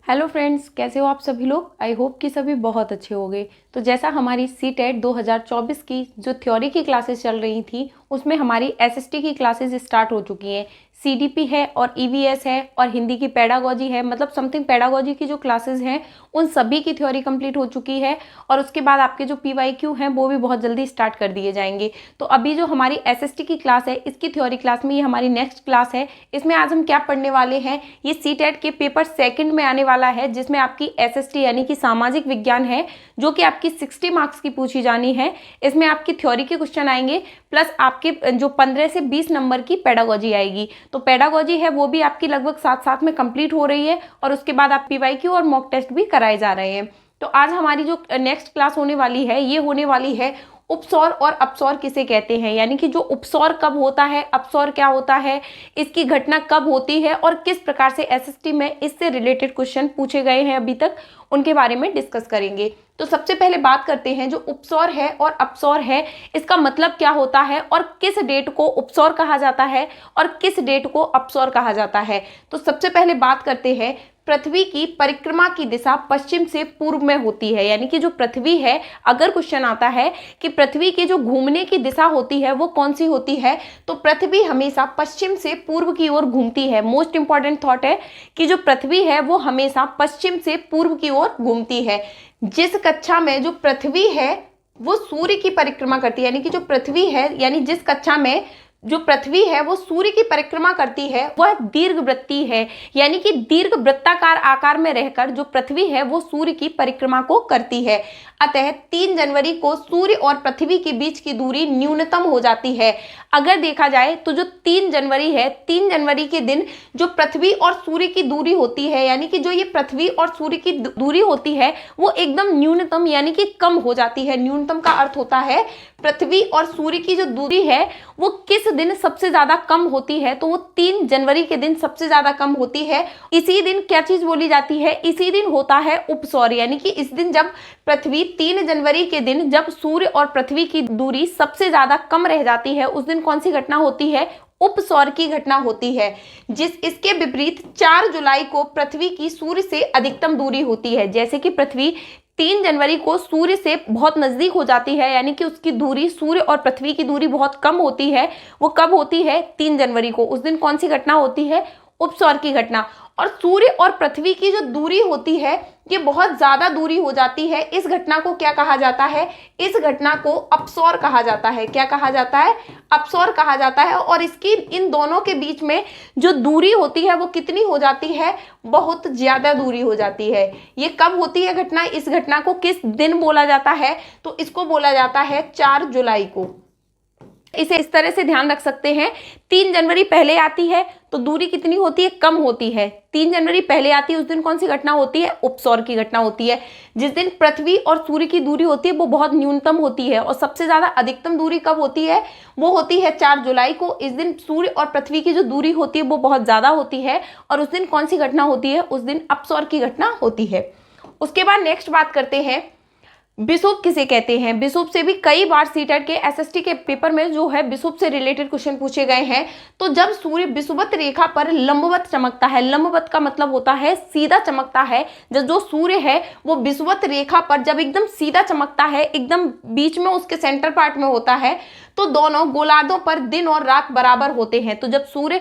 Hello friends, कैसे हो आप सभी लोग। आई होप कि सभी बहुत अच्छे होंगे। तो जैसा हमारी सीटेट 2024 की जो थ्योरी की क्लासेस चल रही थी उसमें हमारी एसएसटी की क्लासेस स्टार्ट हो चुकी हैं। सीडीपी है और ईवीएस है और हिंदी की पेडागोजी है, मतलब समथिंग पेडागोजी की जो क्लासेस हैं उन सभी की थ्योरी कंप्लीट हो चुकी है। और उसके बाद आपके जो पीवाईक्यू हैं वो भी बहुत जल्दी स्टार्ट कर दिए जाएंगे। तो अभी जो हमारी एसएसटी की क्लास है इसकी थ्योरी क्लास में ये हमारी नेक्स्ट क्लास है। इसमें आज हम क्या पढ़ने वाले हैं, ये सीटेट के पेपर सेकंड में आने वाला है जिसमें आपकी एसएसटी यानी कि सामाजिक विज्ञान है जो कि आपकी 60 मार्क्स की पूछी जानी है। इसमें आपकी थ्योरी के क्वेश्चन आएंगे प्लस आपके जो 15 से 20 नंबर की पेडागोजी आएगी। तो पेडागोजी है वो भी आपकी लगभग साथ साथ में कंप्लीट हो रही है और उसके बाद आप पीवाईक्यू और मॉक टेस्ट भी कराए जा रहे हैं। तो आज हमारी जो नेक्स्ट क्लास होने वाली है ये होने वाली है उपसौर और अपसौर किसे कहते हैं, यानी कि जो उपसौर कब होता है, अपसौर क्या होता है, इसकी घटना कब होती है और किस प्रकार से एसएसटी में इससे रिलेटेड क्वेश्चन पूछे गए हैं अभी तक, उनके बारे में डिस्कस करेंगे। तो सबसे पहले बात करते हैं जो उपसौर है और अपसौर है, इसका मतलब क्या होता है और किस डेट को उपसौर कहा जाता है और किस डेट को अपसौर कहा जाता है। तो सबसे पहले बात करते हैं, पृथ्वी की परिक्रमा की दिशा पश्चिम से पूर्व में होती है, यानी कि जो पृथ्वी है, अगर क्वेश्चन आता है कि पृथ्वी की जो घूमने की दिशा होती है वो कौन सी होती है, तो पृथ्वी हमेशा पश्चिम से पूर्व की ओर घूमती है। मोस्ट इंपॉर्टेंट थॉट है कि जो पृथ्वी है वो हमेशा पश्चिम से पूर्व की ओर घूमती है। जिस कक्षा में जो पृथ्वी है वो सूर्य की परिक्रमा करती है, यानी कि जो पृथ्वी है, यानी जिस कक्षा में जो पृथ्वी है वो सूर्य की परिक्रमा करती है वह दीर्घवृत्तीय है, यानी कि दीर्घ वृत्ताकार आकार में रहकर जो पृथ्वी है वो सूर्य की परिक्रमा को करती है। अतः 3 जनवरी को सूर्य और पृथ्वी के बीच की दूरी न्यूनतम हो जाती है। अगर देखा जाए तो जो 3 जनवरी है, 3 जनवरी के दिन जो पृथ्वी और सूर्य की दूरी होती है, यानी कि जो ये पृथ्वी और सूर्य की दूरी होती है वो एकदम न्यूनतम यानी कि कम हो जाती है। न्यूनतम का अर्थ होता है पृथ्वी और सूर्य की जो दूरी है वो किस दिन सबसे ज्यादा कम होती है, तो वो 3 जनवरी के दिन सबसे ज्यादा कम होती है। इसी दिन क्या चीज बोली जाती है, इसी दिन होता है उपसौर, यानी कि इस दिन जब पृथ्वी 3 जनवरी के दिन जब सूर्य और पृथ्वी की दूरी सबसे ज्यादा कम रह जाती है उस दिन कौन सी घटना होती है, उपसौर की घटना होती है। इसके विपरीत 4 जुलाई को पृथ्वी की सूर्य से अधिकतम दूरी होती है। जैसे कि पृथ्वी 3 जनवरी को सूर्य से बहुत नजदीक हो जाती है, यानी कि उसकी दूरी, सूर्य और पृथ्वी की दूरी बहुत कम होती है। वो कब होती है, 3 जनवरी को। उस दिन कौन सी घटना होती है, उपसौर की घटना। और सूर्य और पृथ्वी की जो दूरी होती है ये बहुत ज्यादा दूरी हो जाती है, इस घटना को क्या कहा जाता है, इस घटना को अपसौर कहा जाता है। क्या कहा जाता है, अपसौर कहा जाता है। और इसकी इन दोनों के बीच में जो दूरी होती है वो कितनी हो जाती है, बहुत ज्यादा दूरी हो जाती है। ये कब होती है घटना, इस घटना को किस दिन बोला जाता है, तो इसको बोला जाता है 4 जुलाई को। इसे इस तरह से ध्यान रख सकते हैं, 3 जनवरी पहले आती है तो दूरी कितनी होती है, कम होती है। 3 जनवरी पहले आती है उस दिन कौन सी घटना होती है, उपसौर की घटना होती है। जिस दिन पृथ्वी और सूर्य की दूरी होती है वो बहुत न्यूनतम होती है और सबसे ज्यादा अधिकतम दूरी कब होती है, वो होती है 4 जुलाई को। इस दिन सूर्य और पृथ्वी की जो दूरी होती है वो बहुत ज्यादा होती है और उस दिन कौन सी घटना होती है, उस दिन अपसौर की घटना होती है। उसके बाद नेक्स्ट बात करते हैं, विषुव किसे कहते हैं। विषुव से भी कई बार सीटेट के एसएसटी के पेपर में जो है विषुव से रिलेटेड क्वेश्चन पूछे गए हैं। तो जब सूर्य विषुवत रेखा पर लंबवत चमकता है, लंबवत का मतलब होता है सीधा चमकता है, जब जो सूर्य है वो विषुवत रेखा पर जब एकदम सीधा चमकता है, एकदम बीच में उसके सेंटर पार्ट में होता है, तो दोनों गोलार्धों पर दिन और रात बराबर होते हैं। तो जब सूर्य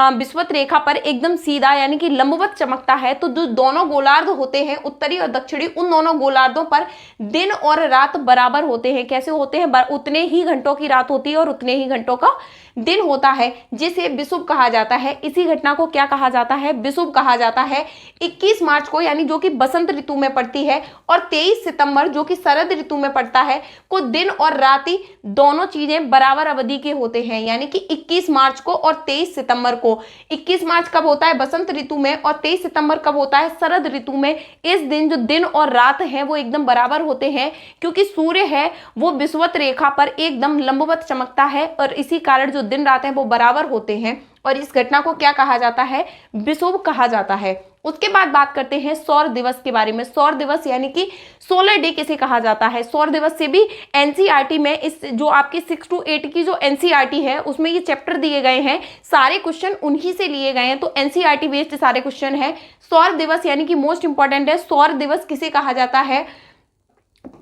विषुवत रेखा पर एकदम सीधा यानी कि लंबवत चमकता है तो जो दोनों गोलार्ध होते हैं, उत्तरी और दक्षिणी, उन दोनों गोलार्धों पर दिन और रात बराबर होते हैं। कैसे होते हैं, उतने ही घंटों की रात होती है और उतने ही घंटों का दिन होता है, जिसे विषुव कहा जाता है। इसी घटना को क्या कहा जाता है, विषुव कहा जाता है। 21 मार्च को यानी जो कि बसंत ऋतु में पड़ती है और 23 सितंबर जो कि शरद ऋतु में पड़ता है को दिन और राति दोनों चीजें बराबर अवधि के होते हैं, यानी कि 21 मार्च को और 23 सितंबर को। 21 मार्च कब होता है, बसंत ऋतु में, और 23 सितंबर कब होता है, शरद ऋतु में। इस दिन जो दिन और रात है वो एकदम बराबर होते हैं क्योंकि सूर्य है वो विषुवत रेखा पर एकदम लंबवत चमकता है और इसी कारण जो दिन रात है वो बराबर होते हैं और इस घटना को क्या कहा जाता है, विषुव कहा जाता है। उसके बाद बात करते हैं सौर दिवस के बारे में। सौर दिवस यानी कि सोलर डे किसे कहा जाता है। सौर दिवस से भी एनसीईआरटी में इस जो आपकी 6 to 8 की जो एनसीईआरटी है उसमें ये चैप्टर दिए गए हैं, सारे क्वेश्चन उन्हीं से लिए गए हैं, तो एनसीईआरटी बेस्ड सारे क्वेश्चन है। सौर दिवस यानी कि मोस्ट इंपॉर्टेंट है, सौर दिवस किसे कहा जाता है,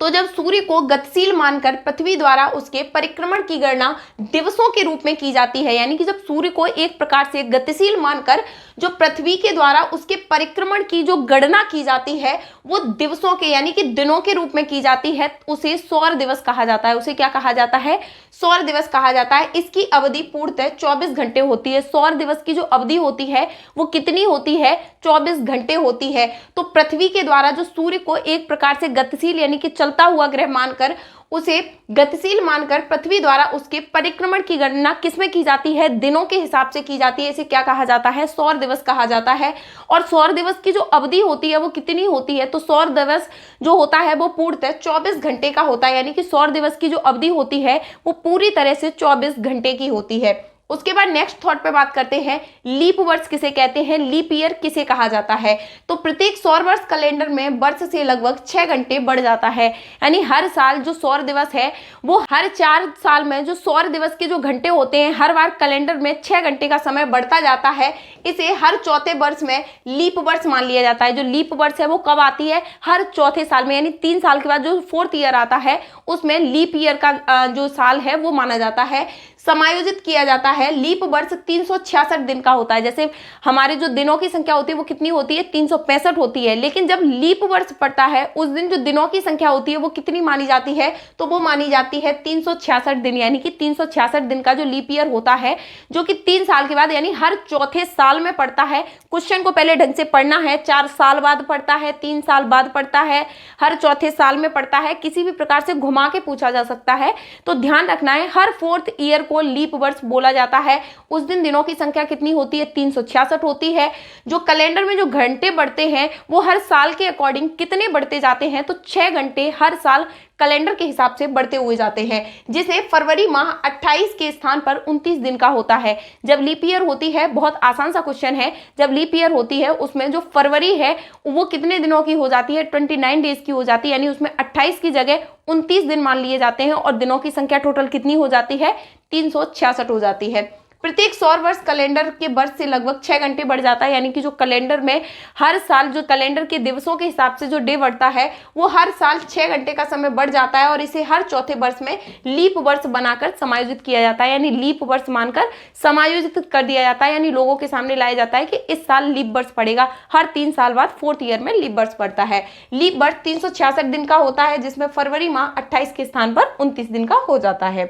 तो जब सूर्य को गतिशील मानकर पृथ्वी द्वारा उसके परिक्रमण की गणना दिवसों के रूप में की जाती है, यानी कि जब सूर्य को एक प्रकार से गतिशील मानकर जो पृथ्वी के द्वारा उसके परिक्रमण की जो गणना की जाती है वो दिवसों के यानी कि दिनों के रूप में की जाती है, उसे सौर दिवस कहा जाता है। उसे क्या कहा जाता है, सौर दिवस कहा जाता है। इसकी अवधि पूर्णतः 24 घंटे होती है। सौर दिवस की जो अवधि होती है वो कितनी होती है, 24 घंटे होती है। तो पृथ्वी के द्वारा जो सूर्य को एक प्रकार से गतिशील यानी कि चलता हुआ ग्रह मानकर, उसे गतिशील मानकर पृथ्वी द्वारा उसके परिक्रमण की गणना किसमें की जाती है, दिनों के हिसाब से की जाती है। इसे क्या कहा जाता है, सौर दिवस कहा जाता है। और सौर दिवस की जो अवधि होती है वो कितनी होती है, तो सौर दिवस जो होता है वो पूर्णतः 24 घंटे का होता है, यानी कि सौर दिवस की जो अवधि होती है वो पूरी तरह से 24 घंटे की होती है। उसके बाद नेक्स्ट थॉट पे बात करते हैं, लीप वर्ष किसे कहते हैं, लीप ईयर किसे कहा जाता है। तो प्रत्येक सौर वर्ष कैलेंडर में वर्ष से लगभग 6 घंटे बढ़ जाता है, यानी हर साल जो सौर दिवस है वो हर 4 साल में जो सौर दिवस के जो घंटे होते हैं हर बार कैलेंडर में 6 घंटे का समय बढ़ता जाता है। इसे हर चौथे वर्ष में लीप वर्ष मान लिया जाता है। जो लीप वर्ष है वो कब आती है, हर चौथे साल में, यानी 3 साल के बाद जो 4th ईयर आता है उसमें लीप ईयर का जो साल है वो माना जाता है। समायोजित किया जाता है। लीप वर्ष 366 दिन का होता है। जैसे हमारे जो दिनों की संख्या होती है वो कितनी होती है, 365 होती है, लेकिन जब लीप वर्ष पड़ता है उस दिन जो दिनों की संख्या होती है वो कितनी मानी जाती है, तो वो मानी जाती है 366 दिन, यानी कि 366 दिन का जो लीप ईयर होता है जो कि 3 साल के बाद यानी हर चौथे साल में पड़ता है। क्वेश्चन को पहले ढंग से पढ़ना है, 4 साल बाद पड़ता है, 3 साल बाद पड़ता है, हर चौथे साल में पड़ता है, किसी भी प्रकार से घुमा के पूछा जा सकता है, तो ध्यान रखना है। हर 4th ईयर को लीप वर्ष बोला जाता है। उस दिन दिनों की संख्या कितनी होती है, 366 होती है। जो कैलेंडर में जो घंटे बढ़ते हैं वो हर साल के अकॉर्डिंग कितने बढ़ते जाते हैं, तो 6 घंटे हर साल कैलेंडर के हिसाब से बढ़ते हुए जाते हैं, जिसे फरवरी माह 28 के स्थान पर 29 दिन का होता है। जब लीप ईयर होती है, बहुत आसान सा क्वेश्चन है, जब लीप ईयर होती है उसमें जो फरवरी है वो कितने दिनों की हो जाती है, 29 डेज की हो जाती है, यानी उसमें 28 की जगह 29 दिन मान लिए जाते हैं और दिनों की संख्या टोटल कितनी हो जाती है, 366 हो जाती है। प्रत्येक सौर वर्ष कैलेंडर के वर्ष से लगभग 6 घंटे बढ़ जाता है, यानी कि जो कैलेंडर में हर साल जो कैलेंडर के दिवसों के हिसाब से जो डे बढ़ता है वो हर साल 6 घंटे का समय बढ़ जाता है और इसे हर चौथे वर्ष में लीप वर्ष बनाकर समायोजित किया जाता है, यानी लीप वर्ष मानकर समायोजित कर दिया जाता है, यानी लोगों के सामने लाया जाता है कि इस साल लीप वर्ष पड़ेगा। हर 3 साल बाद 4th ईयर में लीप वर्ष पड़ता है। लीप वर्ष 366 दिन का होता है, जिसमें फरवरी माह 28 के स्थान पर 29 दिन का हो जाता है।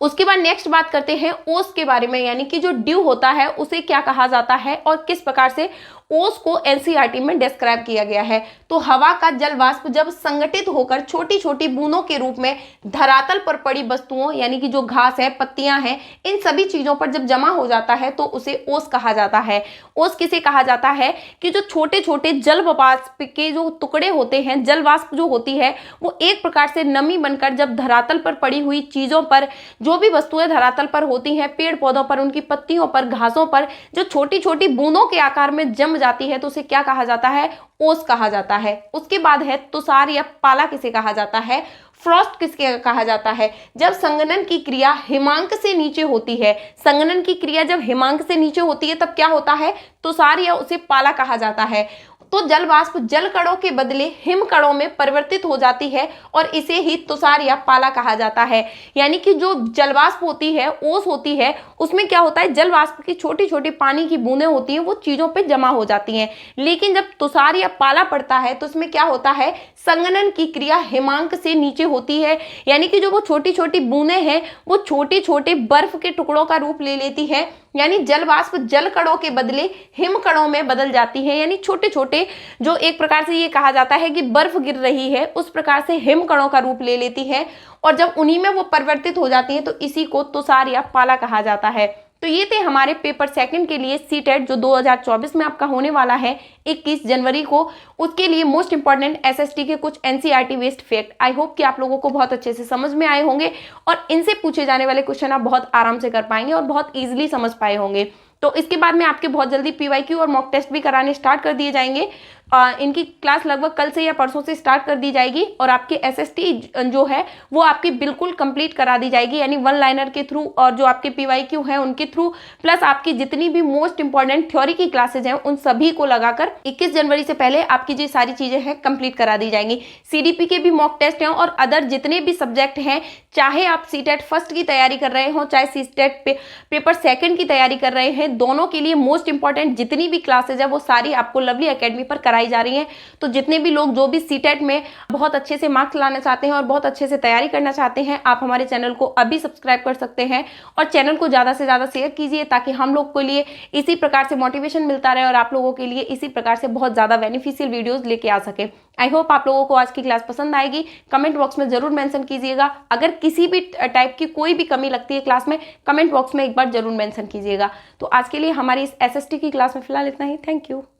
उसके बाद नेक्स्ट बात करते हैं ओस के बारे में, यानी कि जो ड्यू होता है उसे क्या कहा जाता है और किस प्रकार से ओस को एनसीईआरटी में डिस्क्राइब किया गया है। तो हवा का जल वाष्प जब संगठित होकर छोटी छोटी बूंदों के रूप में धरातल पर पड़ी वस्तुओं यानी कि जो घास है, पत्तियां हैं, इन सभी चीजों पर जब जमा हो जाता है तो उसे ओस कहा जाता है। ओस किसे कहा जाता है कि जो छोटे छोटे जल वाष्प के जो टुकड़े होते हैं, जल वाष्प जो होती है वो एक प्रकार से नमी बनकर जब धरातल पर पड़ी हुई चीजों पर, जो भी वस्तुएं धरातल पर होती हैं, पेड़ पौधों पर, उनकी पत्तियों पर, घासों पर, जो छोटी छोटी बूंदों के आकार में जम जाती है तो उसे क्या कहा जाता है, ओस कहा जाता है। उसके बाद है तुषार या पाला किसे कहा जाता है, फ्रॉस्ट किसके कहा जाता है, जब संघनन की क्रिया हिमांक से नीचे होती है। संघनन की क्रिया जब हिमांक से नीचे होती है तब क्या होता है, तुषार या उसे पाला कहा जाता है। तो जल वाष्प जल कणों के बदले हिम कणों में परिवर्तित हो जाती है और इसे ही तुषार या पाला कहा जाता है। यानी कि जो जल वाष्प होती है, ओस होती है, उसमें क्या होता है, जल वाष्प की छोटी छोटी पानी की बूंदें होती हैं, वो चीजों पे जमा हो जाती हैं। लेकिन जब तुषार या पाला पड़ता है तो उसमें क्या होता है, संघनन की क्रिया हिमांक से नीचे होती है, यानी कि जो वो छोटी छोटी बूंदें हैं वो छोटे छोटे बर्फ के टुकड़ों का रूप ले लेती है, यानी जल वाष्प जल कणों के बदले हिम कणों में बदल जाती है, यानी छोटे छोटे जो एक प्रकार से ये कहा जाता है कि बर्फ गिर रही है उस प्रकार से हिम कणों का रूप ले लेती है और जब उन्हीं में वो परिवर्तित हो जाती है तो इसी को तुषार या पाला कहा जाता है। तो ये थे हमारे पेपर सेकंड के लिए सीटेट जो 2024 में आपका होने वाला है 21 जनवरी को, उसके लिए मोस्ट इंपॉर्टेंट एसएसटी के कुछ NCERT based fact. I hope कि आप लोगों को बहुत अच्छे से समझ में आए होंगे और इनसे पूछे जाने वाले क्वेश्चन आप बहुत आराम से कर पाएंगे और बहुत ईजिली समझ पाए होंगे। तो इसके बाद में आपके बहुत जल्दी पीवाईक्यू और मॉक टेस्ट भी कराने स्टार्ट कर दिए जाएंगे। इनकी क्लास लगभग कल से या परसों से स्टार्ट कर दी जाएगी और आपके एसएसटी जो है वो आपकी बिल्कुल कंप्लीट करा दी जाएगी, यानी वन लाइनर के थ्रू और जो आपके पीवाईक्यू हैं उनके थ्रू, प्लस आपकी जितनी भी मोस्ट इंपॉर्टेंट थ्योरी की क्लासेज हैं उन सभी को लगाकर 21 जनवरी से पहले आपकी जो सारी चीजें हैं कंप्लीट करा दी जाएंगी। सीडीपी के भी मॉक टेस्ट हैं और अदर जितने भी सब्जेक्ट हैं, चाहे आप सीटेट फर्स्ट की तैयारी कर रहे हो चाहे सीटेट पेपर सेकंड की तैयारी कर रहे हैं, दोनों के लिए मोस्ट इंपॉर्टेंट जितनी भी क्लासेज है वो सारी आपको लवली एकेडमी पर कराई जा रही हैं। तो जितने भी लोग जो भी सीटेट में बहुत अच्छे से मार्क्स लाना चाहते हैं और बहुत अच्छे से तैयारी करना चाहते हैं, आप हमारे चैनल को अभी सब्सक्राइब कर सकते हैं और चैनल को ज़्यादा से ज़्यादा शेयर कीजिए ताकि हम लोग के लिए इसी प्रकार से मोटिवेशन मिलता रहे और आप लोगों के लिए इसी प्रकार से बहुत ज़्यादा बेनिफिशियल वीडियोज़ लेके आ सके। आई होप आप लोगों को आज की क्लास पसंद आएगी। कमेंट बॉक्स में जरूर मेंशन कीजिएगा। अगर किसी भी टाइप की कोई भी कमी लगती है क्लास में, कमेंट बॉक्स में एक बार जरूर मेंशन कीजिएगा। तो आज के लिए हमारी इस एसएसटी की क्लास में फिलहाल इतना ही। Thank you.